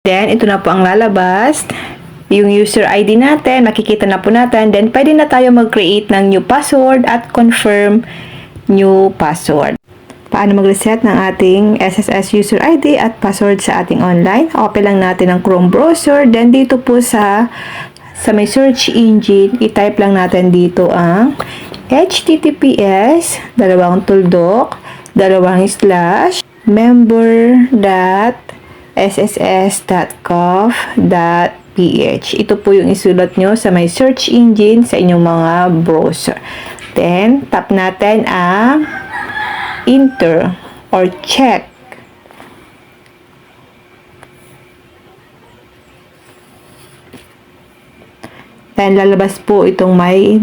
Then, ito na po ang lalabas. Yung user ID natin, makikita na po natin. Then, pwede na tayo mag-create ng new password at confirm new password. Paano mag-reset ng ating SSS user ID at password sa ating online? Open lang natin ang Chrome browser. Then, dito po sa may search engine, i-type lang natin dito ang https://member.sss.gov.ph. Ito po yung isulat nyo sa may search engine sa inyong mga browser. Then, tap natin ang enter or check. Then, lalabas po itong may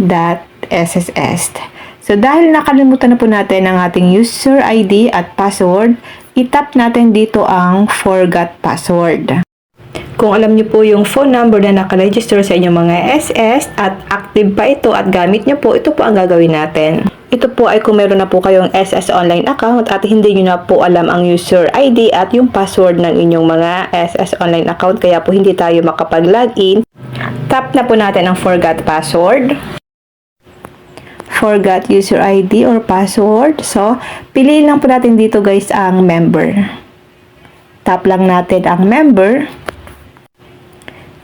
.sss. So, dahil nakalimutan na po natin ang ating user ID at password, itap natin dito ang forgot password. Kung alam niyo po yung phone number na nakaregister sa inyong mga SS at active pa ito at gamit niyo po, ito po ang gagawin natin. Ito po ay kung meron na po kayong SS online account at hindi niyo na po alam ang user ID at yung password ng inyong mga SS online account, kaya po hindi tayo makapag-login. Tap na po natin ang forgot password. Forgot user ID or password. So, piliin lang po natin dito guys ang member. Tap lang natin ang member.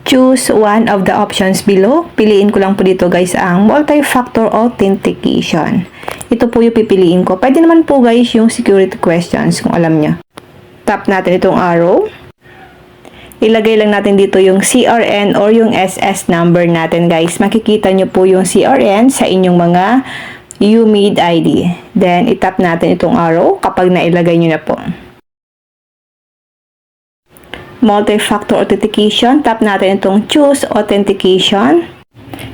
Choose one of the options below. Piliin ko lang po dito guys ang multi-factor authentication. Ito po yung pipiliin ko. Pwede naman po guys yung security questions kung alam nyo. Tap natin itong arrow. Ilagay lang natin dito yung CRN or yung SS number natin guys. Makikita nyo po yung CRN sa inyong mga UMID ID. Then, itap natin itong arrow kapag nailagay nyo na po. Multi-factor authentication, tap natin itong choose authentication.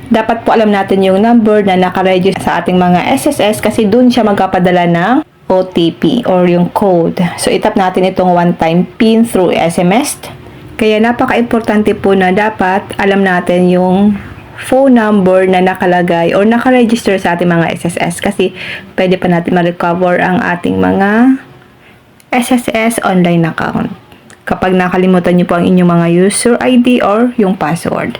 Dapat po alam natin yung number na nakaregister sa ating mga SSS kasi dun siya magpapadala ng OTP or yung code. So, itap natin itong one-time PIN through SMS. Kaya napaka-importante po na dapat alam natin yung phone number na nakalagay or nakaregister sa ating mga SSS kasi pwede pa natin ma-recover ang ating mga SSS online account kapag nakalimutan nyo po ang inyong mga user ID or yung password.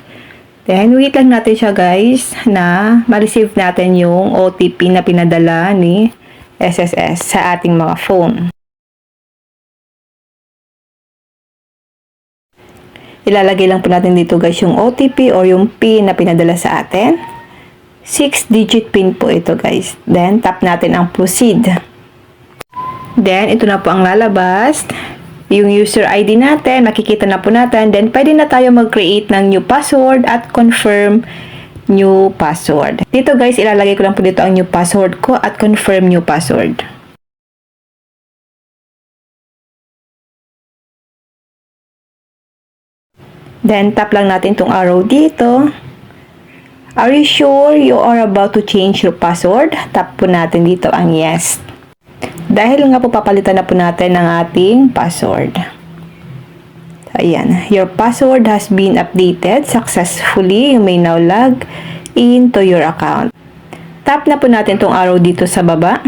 Then, wait lang natin siya guys na ma-receive natin yung OTP na pinadala ni SSS sa ating mga phone. Ilalagay lang po natin dito guys yung OTP or yung PIN na pinadala sa atin. 6-digit PIN po ito guys. Then, tap natin ang proceed. Then, ito na po ang lalabas. Yung user ID natin, makikita na po natin. Then, pwede na tayo mag-create ng new password at confirm new password. Dito guys, ilalagay ko lang po dito ang new password ko at confirm new password. Then, tap lang natin itong arrow dito. Are you sure you are about to change your password? Tap po natin dito ang yes. Dahil nga po papalitan na po natin ang ating password. Ayan. Your password has been updated successfully. You may now log into your account. Tap na po natin itong arrow dito sa baba.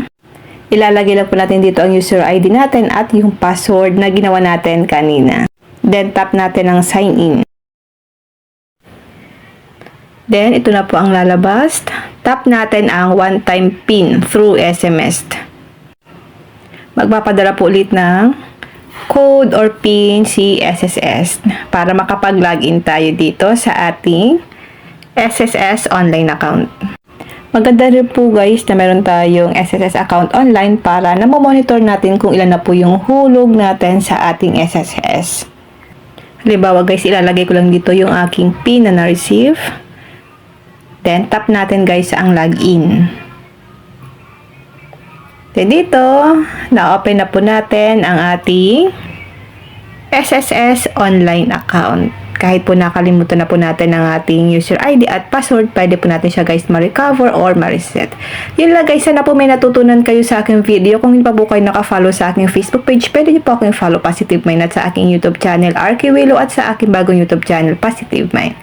Ilalagay lang po natin dito ang user ID natin at yung password na ginawa natin kanina. Then, tap natin ang sign in. Then, ito na po ang lalabas. Tap natin ang one-time PIN through SMS. Magpapadala po ulit ng code or PIN si SSS para makapag-login tayo dito sa ating SSS online account. Maganda rin po guys na meron tayong SSS account online para namomonitor natin kung ilan na po yung hulog natin sa ating SSS. Halimbawa guys, ilalagay ko lang dito yung aking PIN na na-receive. Then, tap natin guys ang login. Then, dito, na-open na po natin ang ating SSS online account. Kahit po nakalimutan na po natin ang ating user ID at password, pwede po natin siya guys ma-recover or ma-reset. Yun lang guys, sana po may natutunan kayo sa aking video. Kung hindi pa po kayo naka-follow sa aking Facebook page, pwede niyo po akong follow Positive Mind at sa aking YouTube channel, RK Willow, at sa aking bagong YouTube channel, Positive Mind.